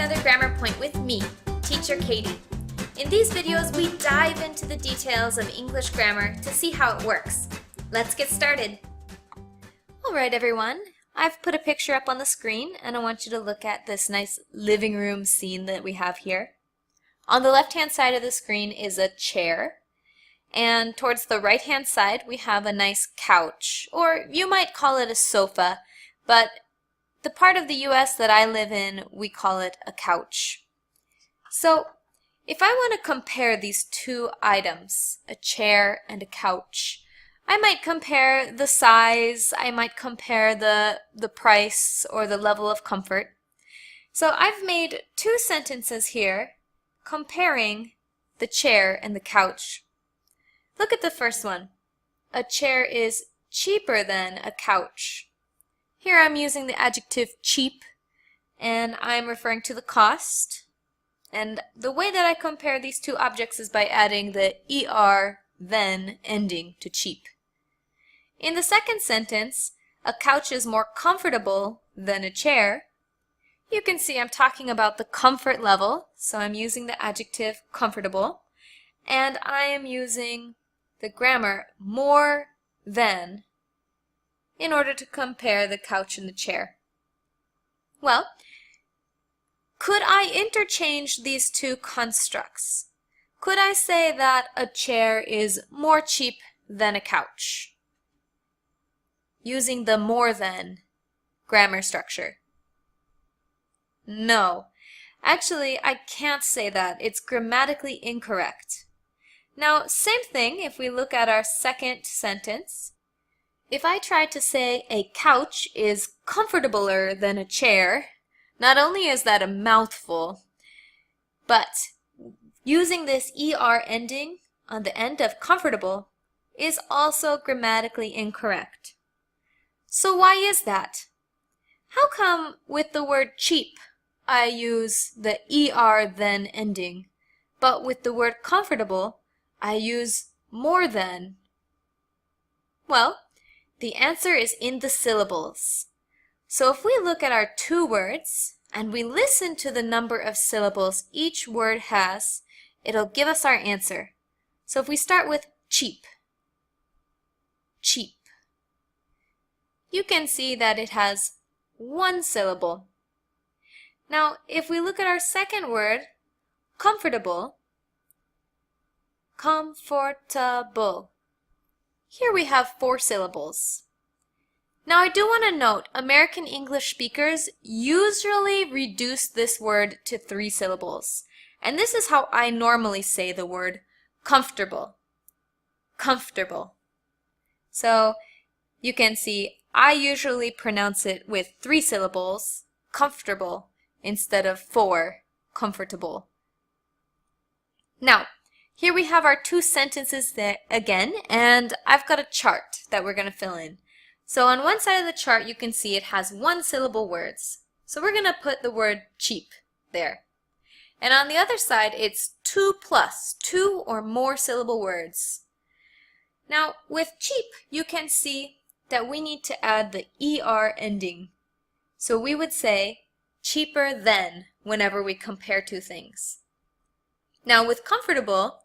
another grammar point with me, Teacher Katie. In these videos, we dive into the details of English grammar to see how it works. Let's get started. Alright everyone, I've put a picture up on the screen and I want you to look at this nice living room scene that we have here. On the left-hand side of the screen is a chair, and towards the right-hand side we have a nice couch, or you might call it a sofa, but the part of the US that I live in, we call it a couch. So, if I want to compare these two items, a chair and a couch, I might compare the size, I might compare the price or the level of comfort. So I've made two sentences here comparing the chair and the couch. Look at the first one. A chair is cheaper than a couch. Here I'm using the adjective cheap, and I'm referring to the cost. And the way that I compare these two objects is by adding the er then ending to cheap. In the second sentence, a couch is more comfortable than a chair. You can see I'm talking about the comfort level, so I'm using the adjective comfortable, and I am using the grammar more than in order to compare the couch and the chair. Well, could I interchange these two constructs? Could I say that a chair is more cheap than a couch, using the more than grammar structure? No. Actually, I can't say that. It's grammatically incorrect. Now, same thing if we look at our second sentence. If I try to say a couch is comfortabler than a chair, not only is that a mouthful, but using this er ending on the end of comfortable is also grammatically incorrect. So why is that? How come with the word cheap I use the er then ending, but with the word comfortable I use more than? Well, the answer is in the syllables. So if we look at our two words and we listen to the number of syllables each word has, it'll give us our answer. So if we start with cheap, cheap, you can see that it has one syllable. Now, if we look at our second word, comfortable, comfortable, here we have four syllables. Now I do want to note, American English speakers usually reduce this word to 3 syllables. And this is how I normally say the word comfortable. Comfortable. So you can see I usually pronounce it with 3 syllables, comfortable, instead of 4, comfortable. Now, here we have our two sentences there again, and I've got a chart that we're going to fill in. So on one side of the chart you can see it has 1 syllable words. So we're going to put the word cheap there. And on the other side it's 2 plus, 2 or more syllable words. Now with cheap you can see that we need to add the er ending. So we would say cheaper than whenever we compare two things. Now with comfortable,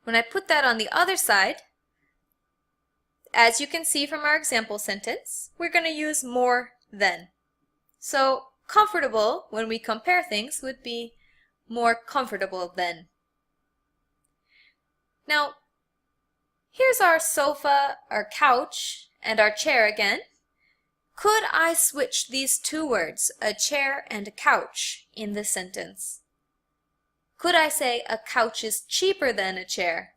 when I put that on the other side, as you can see from our example sentence, we're going to use more than. So comfortable, when we compare things, would be more comfortable than. Now, here's our sofa, our couch, and our chair again. Could I switch these two words, a chair and a couch, in this sentence? Could I say a couch is cheaper than a chair?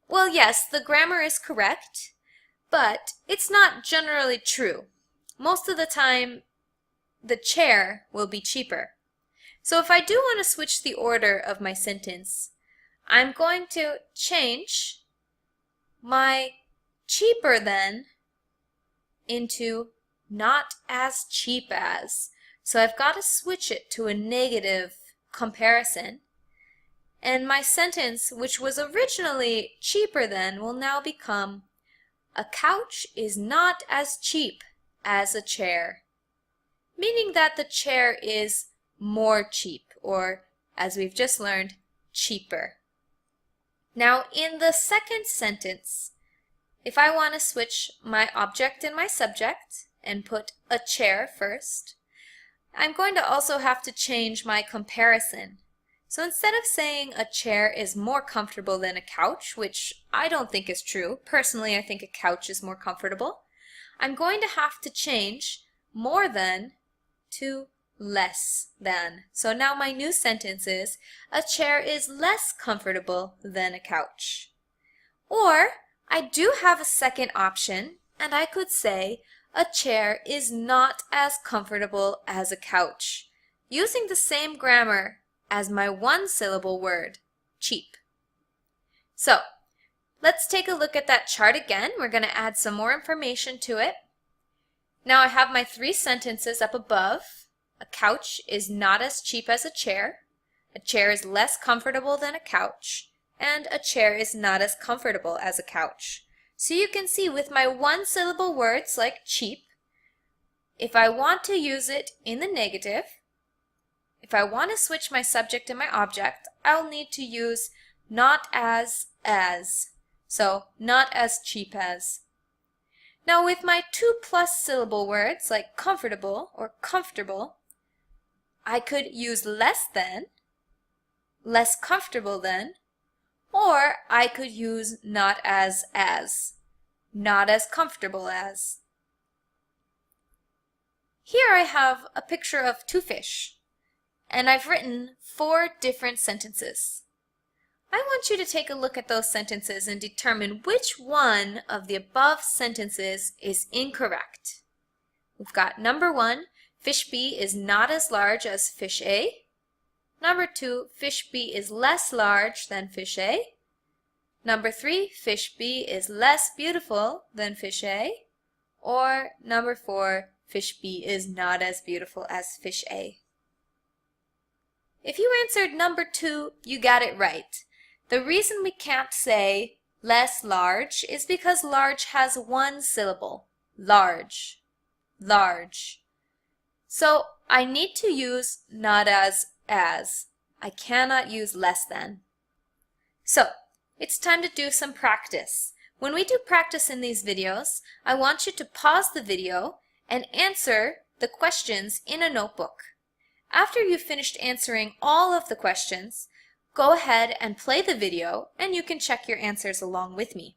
Well, yes, the grammar is correct, but it's not generally true. Most of the time, the chair will be cheaper. So if I do want to switch the order of my sentence, I'm going to change my cheaper than into not as cheap as. So I've got to switch it to a negative comparison. And my sentence, which was originally cheaper than, will now become a couch is not as cheap as a chair, meaning that the chair is more cheap, or as we've just learned, cheaper. Now in the second sentence, if I want to switch my object and my subject and put a chair first, I'm going to also have to change my comparison. So instead of saying a chair is more comfortable than a couch, which I don't think is true, personally I think a couch is more comfortable, I'm going to have to change more than to less than. So now my new sentence is, a chair is less comfortable than a couch. Or I do have a second option, and I could say, a chair is not as comfortable as a couch, using the same grammar as my one-syllable word, cheap. So let's take a look at that chart again. We're going to add some more information to it. Now I have my three sentences up above. A couch is not as cheap as a chair is less comfortable than a couch, and a chair is not as comfortable as a couch. So you can see with my one-syllable words like cheap, if I want to use it in the negative, if I want to switch my subject and my object, I'll need to use not as. So not as cheap as. Now with my 2+ syllable words like comfortable or comfortable, I could use less than, less comfortable than, or I could use not as, not as comfortable as. Here I have a picture of two fish, and I've written 4 different sentences. I want you to take a look at those sentences and determine which one of the above sentences is incorrect. We've got number 1, fish B is not as large as fish A. Number 2, fish B is less large than fish A. Number 3, fish B is less beautiful than fish A. Or number 4, fish B is not as beautiful as fish A. If you answered number 2, you got it right. The reason we can't say less large is because large has one syllable, large, large. So I need to use not as. I cannot use less than. So it's time to do some practice. When we do practice in these videos, I want you to pause the video and answer the questions in a notebook. After you've finished answering all of the questions, go ahead and play the video and you can check your answers along with me.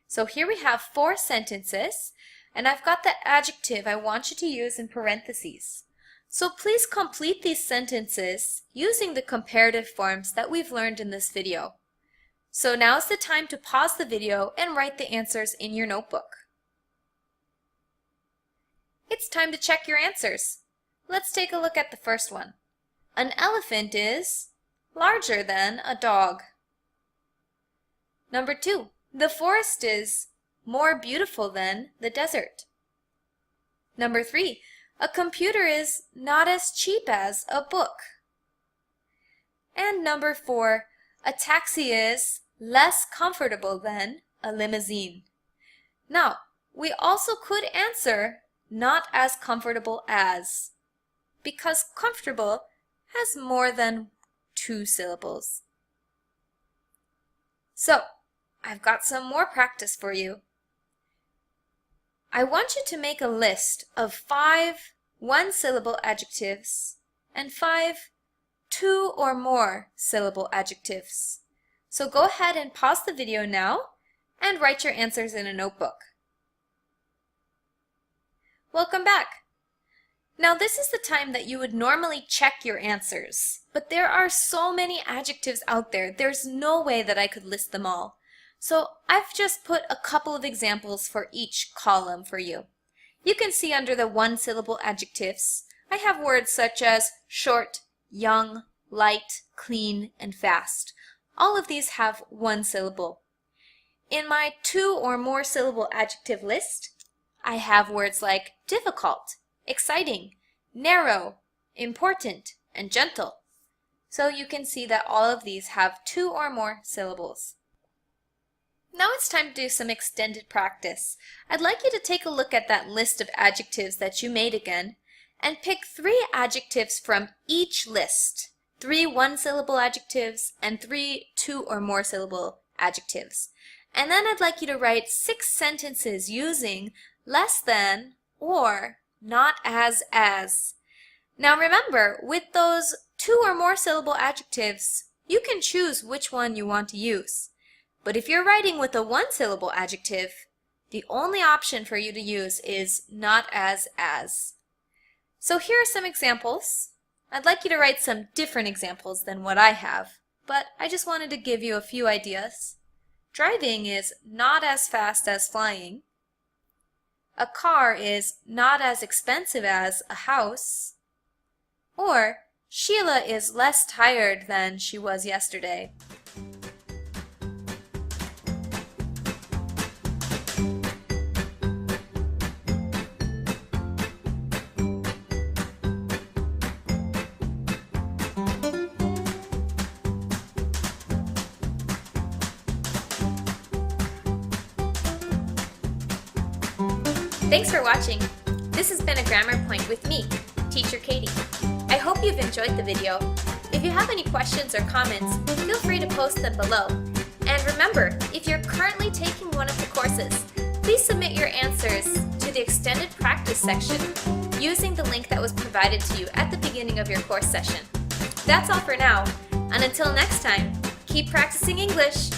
So here we have 4 sentences, and I've got the adjective I want you to use in parentheses. So please complete these sentences using the comparative forms that we've learned in this video. So now's the time to pause the video and write the answers in your notebook. It's time to check your answers. Let's take a look at the first one. An elephant is larger than a dog. Number 2, the forest is more beautiful than the desert. Number 3, a computer is not as cheap as a book. And number 4, a taxi is less comfortable than a limousine. Now, we also could answer not as comfortable as, because comfortable has more than 2 syllables. So, I've got some more practice for you. I want you to make a list of 5 one-syllable adjectives and 5 2 or more syllable adjectives. So go ahead and pause the video now and write your answers in a notebook. Welcome back. Now this is the time that you would normally check your answers, but there are so many adjectives out there, there's no way that I could list them all. So I've just put a couple of examples for each column for you. You can see under the one-syllable adjectives, I have words such as short, young, light, clean, and fast. All of these have one syllable. In my 2 or more syllable adjective list, I have words like difficult, exciting, narrow, important, and gentle. So you can see that all of these have 2 or more syllables. Now it's time to do some extended practice. I'd like you to take a look at that list of adjectives that you made again and pick 3 adjectives from each list. 3 one-syllable adjectives and 3 2 or more syllable adjectives. And then I'd like you to write 6 sentences using less than or not as. Now remember, with those 2 or more syllable adjectives, you can choose which one you want to use. But if you're writing with a one-syllable adjective, the only option for you to use is not as. So here are some examples. I'd like you to write some different examples than what I have, but I just wanted to give you a few ideas. Driving is not as fast as flying. A car is not as expensive as a house. Or, Sheila is less tired than she was yesterday. Thanks for watching. This has been a Grammar Point with me, Teacher Katie. I hope you've enjoyed the video. If you have any questions or comments, feel free to post them below. And remember, if you're currently taking one of the courses, please submit your answers to the extended practice section using the link that was provided to you at the beginning of your course session. That's all for now, and until next time, keep practicing English!